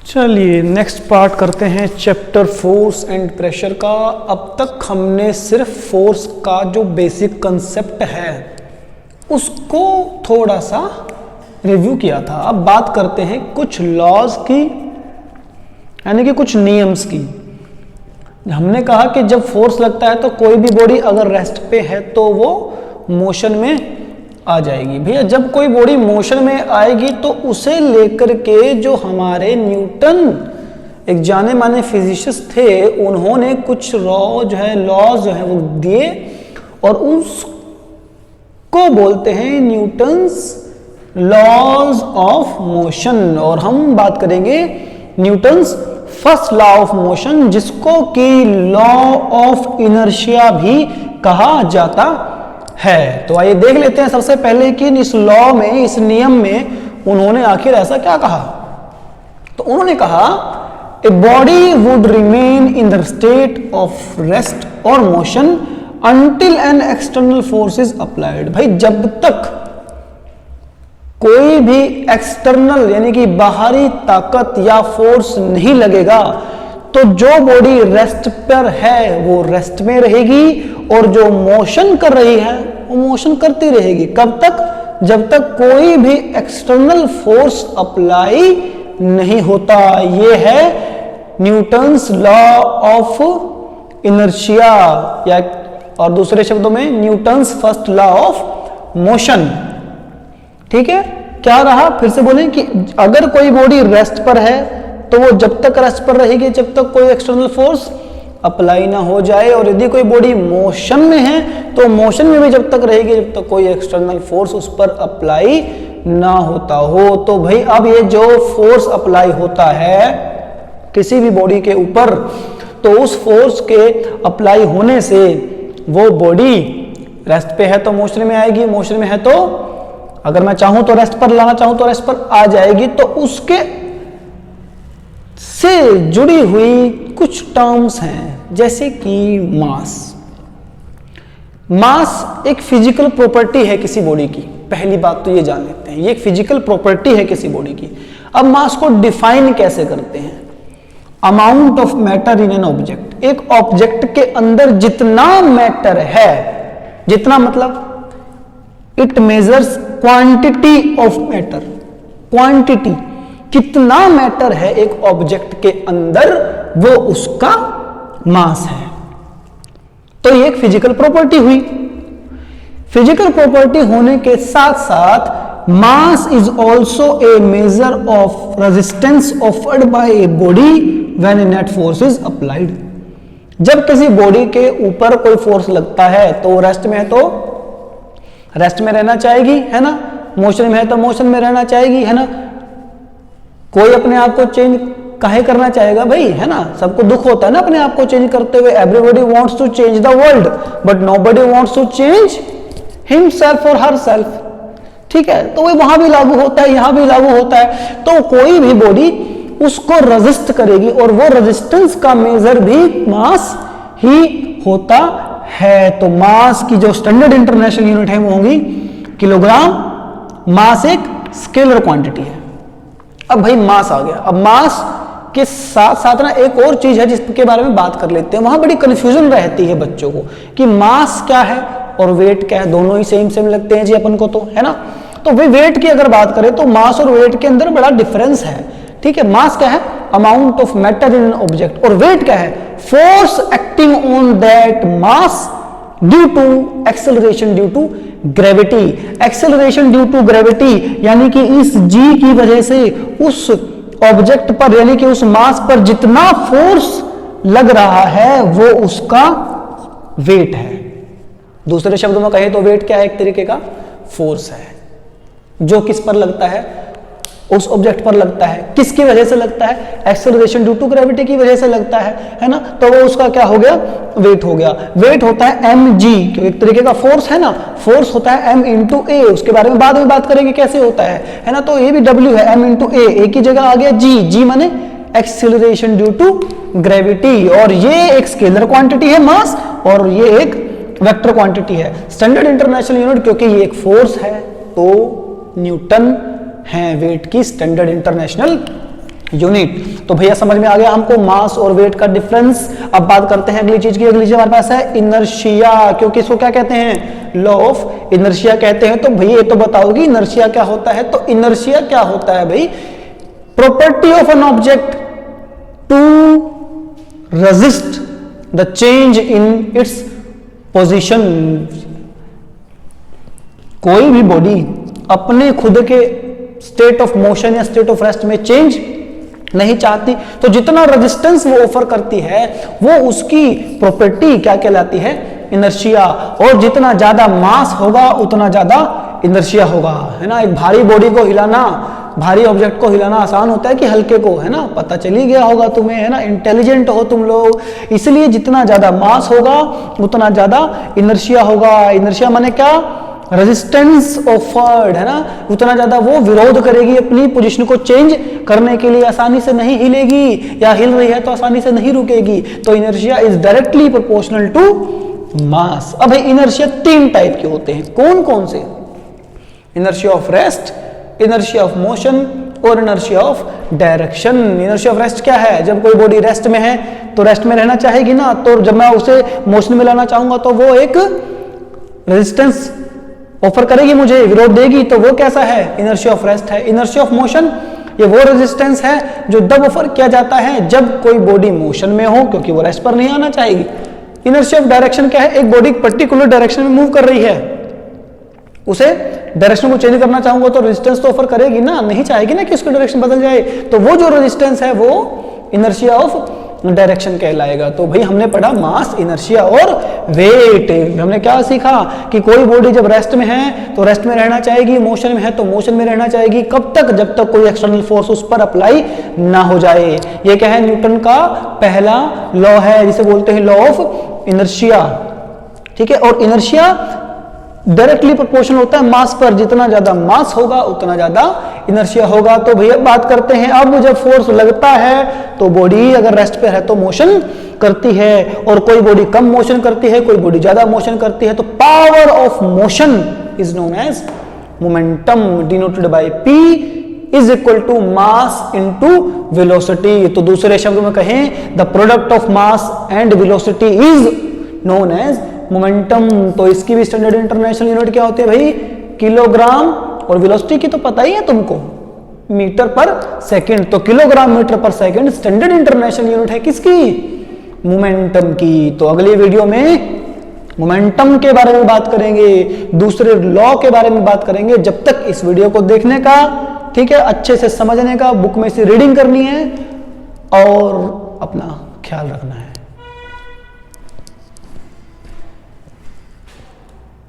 चलिए next part करते हैं चैप्टर फोर्स एंड प्रेशर का। अब तक हमने सिर्फ फोर्स का जो बेसिक कंसेप्ट है उसको थोड़ा सा रिव्यू किया था। अब बात करते हैं कुछ लॉज की, यानी कि कुछ नियम्स की। हमने कहा कि जब फोर्स लगता है तो कोई भी बॉडी अगर रेस्ट पे है तो वो मोशन में आ जाएगी। भैया जब कोई बॉडी मोशन में आएगी तो उसे लेकर के जो हमारे न्यूटन एक जाने माने फिजिसिस्ट थे, उन्होंने कुछ लॉज जो है वो दिए और उसको बोलते हैं न्यूटन्स लॉज ऑफ मोशन। और हम बात करेंगे Newton's first law of motion, जिसको कि लॉ ऑफ इनर्शिया भी कहा जाता है। तो आइए देख लेते हैं सबसे पहले कि इस लॉ में, इस नियम में उन्होंने आखिर ऐसा क्या कहा। तो उन्होंने कहा a body would remain in the state of rest और motion until an external force is applied. भाई जब तक कोई भी एक्सटर्नल यानी कि बाहरी ताकत या फोर्स नहीं लगेगा तो जो बॉडी रेस्ट पर है वो रेस्ट में रहेगी और जो मोशन कर रही है वो मोशन करती रहेगी। कब तक? जब तक कोई भी एक्सटर्नल फोर्स अप्लाई नहीं होता। ये है न्यूटन्स लॉ ऑफ इनर्शिया, या और दूसरे शब्दों में Newton's first law of motion. ठीक है, क्या रहा? फिर से बोलें कि अगर कोई बॉडी रेस्ट पर है तो वो जब तक रेस्ट पर रहेगी जब तक कोई एक्सटर्नल फोर्स अप्लाई ना हो जाए, और यदि कोई बॉडी मोशन में है तो मोशन में भी जब तक रहेगी जब तक कोई एक्सटर्नल फोर्स उस पर अप्लाई ना होता हो। तो भाई अब ये जो फोर्स अप्लाई होता है किसी भी बॉडी के ऊपर, तो उस फोर्स के अप्लाई होने से वो बॉडी रेस्ट पे है तो मोशन में आएगी, मोशन में है तो अगर मैं चाहूं तो रेस्ट पर लाना चाहूं तो रेस्ट पर आ जाएगी। तो उसके से जुड़ी हुई कुछ टर्म्स हैं जैसे कि मास। मास एक फिजिकल प्रॉपर्टी है किसी बॉडी की, पहली बात तो ये जान लेते हैं, ये एक फिजिकल प्रॉपर्टी है किसी बॉडी की। अब मास को डिफाइन कैसे करते हैं? Amount of matter in an object. एक ऑब्जेक्ट के अंदर जितना मैटर है, जितना मतलब it measures quantity of matter. Quantity, कितना मैटर है एक ऑब्जेक्ट के अंदर, वो उसका मास है। तो ये एक फिजिकल प्रॉपर्टी हुई। फिजिकल प्रॉपर्टी होने के साथ साथ mass is also a measure of resistance offered by a body when A net force is applied. जब किसी बॉडी के ऊपर कोई फोर्स लगता है तो रेस्ट में है तो रेस्ट में रहना चाहेगी, है ना। मोशन में है तो मोशन में रहना चाहेगी, है ना। कोई अपने आप को चेंज काहे करना चाहेगा भाई, है ना। सबको दुख होता है ना अपने आप को चेंज करते हुए। Everybody wants to change the world but nobody wants to change himself और हरसेल्फ। ठीक है, तो वो वहां भी लागू होता है, यहां भी लागू होता है। तो कोई भी बॉडी उसको रेजिस्ट करेगी और वो रेजिस्टेंस का मेजर भी मास ही होता है। तो मास की जो स्टैंडर्ड इंटरनेशनल यूनिट है वो होंगी किलोग्राम। मास एक स्केलर क्वांटिटी है। अब भाई मास आ गया। अब मास के साथ साथ ना एक और चीज है जिसके बारे में बात कर लेते हैं। वहां बड़ी कंफ्यूजन रहती है बच्चों को कि मास क्या है और वेट क्या है। दोनों ही सेम सेम लगते हैं जी अपन को, तो है ना। तो वे वेट की अगर बात करें तो मास और वेट के अंदर बड़ा डिफरेंस है। ठीक है, मास क्या है? Amount of matter in an object, और वेट क्या है? Force acting on that mass due to acceleration due to gravity. Acceleration due to gravity यानी कि इस जी की वजह से उस ऑब्जेक्ट पर यानी कि उस मास पर जितना फोर्स लग रहा है वो उसका वेट है। दूसरे शब्दों में कहें तो वेट क्या है? एक तरीके का फोर्स है जो किस पर लगता है? उस ऑब्जेक्ट पर लगता है। किसकी वजह से लगता है? एक्सेलरेशन ड्यू टू ग्रेविटी की वजह से लगता है ना। तो वो उसका क्या हो गया? वेट हो गया। वेट होता है mg, एक तरीके का फोर्स है ना। फोर्स होता है m इंटू ए, उसके बारे में बाद में बात करेंगे कैसे होता है ना। तो ये भी w है, m इंटू ए की जगह आ गया g। g माने एक्सेलरेशन ड्यू टू ग्रेविटी, और ये एक स्केलर क्वांटिटी है मास, और ये एक वेक्टर क्वांटिटी है। स्टैंडर्ड इंटरनेशनल यूनिट क्योंकि ये एक फोर्स है तो न्यूटन है वेट की स्टैंडर्ड इंटरनेशनल यूनिट। तो भैया समझ में आ गया हमको मास और वेट का डिफरेंस। अब बात करते हैं अगली चीज की। अगली चीज हमारे पास है इनर्शिया, क्योंकि इसको क्या कहते हैं, लॉ ऑफ इनर्शिया कहते हैं। तो भैया ये तो बताओगी इनर्शिया क्या होता है। तो इनर्शिया क्या होता है भाई, property of an object to resist the change in its position. कोई भी बॉडी अपने खुद के स्टेट ऑफ मोशन या स्टेट ऑफ रेस्ट में चेंज नहीं चाहती, तो जितना रेजिस्टेंस वो ऑफर करती है वो उसकी प्रॉपर्टी क्या कहलाती है, इनर्शिया। और जितना ज्यादा मास होगा उतना ज्यादा इनर्शिया होगा, है ना। एक भारी बॉडी को हिलाना, भारी ऑब्जेक्ट को हिलाना आसान होता है कि हल्के को, है ना, पता चली गया होगा तुम्हें, है ना, इंटेलिजेंट हो तुम लोग। इसलिए जितना ज्यादा मास होगा उतना ज्यादा इनर्शिया होगा। इनर्शिया माने क्या, रेजिस्टेंस ऑफर्ड, है ना, उतना ज्यादा वो विरोध करेगी, अपनी पोजीशन को चेंज करने के लिए आसानी से नहीं हिलेगी, या हिल रही है तो आसानी से नहीं रुकेगी। तो inertia is directly proportional to mass. अब इनर्शिया 3 टाइप के होते हैं, कौन कौन से, inertia of rest, inertia of motion और inertia of direction. Inertia of rest क्या है, जब कोई बॉडी रेस्ट में है तो रेस्ट में रहना चाहेगी ना, तो जब मैं उसे मोशन में लाना चाहूंगा तो वो एक रेजिस्टेंस ऑफर करेगी, मुझे विरोध देगी, तो वो कैसा है, इनर्शिया ऑफ रेस्ट है। इनर्शिया ऑफ मोशन, ये वो रेजिस्टेंस है जो तब ऑफर किया जाता है जब कोई बॉडी मोशन में हो, क्योंकि वो रेस्ट पर नहीं आना चाहेगी। इनर्शिया ऑफ डायरेक्शन क्या है, एक बॉडी पर्टिकुलर डायरेक्शन में मूव कर रही है, उसे डायरेक्शन को चेंज करना चाहूंगा तो रेजिस्टेंस तो ऑफर करेगी ना, नहीं चाहेगी ना कि उसकी डायरेक्शन बदल जाए, तो वो जो रेजिस्टेंस है वो इनर्शिया ऑफ डायरेक्शन कहलाएगा। तो भाई हमने पढ़ा मास, इनर्शिया और वेट। हमने क्या सीखा कि कोई बॉडी जब रेस्ट में है तो रेस्ट में रहना चाहेगी, मोशन में है तो मोशन में रहना चाहेगी। कब तक, जब तक कोई एक्सटर्नल फोर्स उस पर अप्लाई ना हो जाए। ये क्या है, न्यूटन का पहला लॉ है, जिसे बोलते हैं लॉ ऑफ इनर्शिया, ठीक है। और इनर्शिया डायरेक्टली प्रोपोर्शनल होता है मास पर, जितना ज्यादा मास होगा उतना ज्यादा इनर्शिया होगा। तो भैया बात करते हैं, अब जब फोर्स लगता है तो बॉडी अगर रेस्ट पे है तो मोशन करती है, और कोई बॉडी कम मोशन करती है, कोई बॉडी ज्यादा मोशन करती है। तो power of motion is known as momentum, denoted by P is equal to mass into velocity. तो दूसरे शब्द में कहें, the product of mass and velocity is known as momentum. तो इसकी भी स्टैंडर्ड इंटरनेशनल यूनिट क्या होती है भाई, किलोग्राम, और वेलोसिटी की तो पता ही है तुमको, मीटर पर सेकंड। तो किलोग्राम मीटर पर सेकंड स्टैंडर्ड इंटरनेशनल यूनिट है किसकी, मोमेंटम की। तो अगली वीडियो में मोमेंटम के बारे में बात करेंगे, दूसरे लॉ के बारे में बात करेंगे। जब तक इस वीडियो को देखने का, ठीक है, अच्छे से समझने का, बुक में से रीडिंग करनी है और अपना ख्याल रखना है।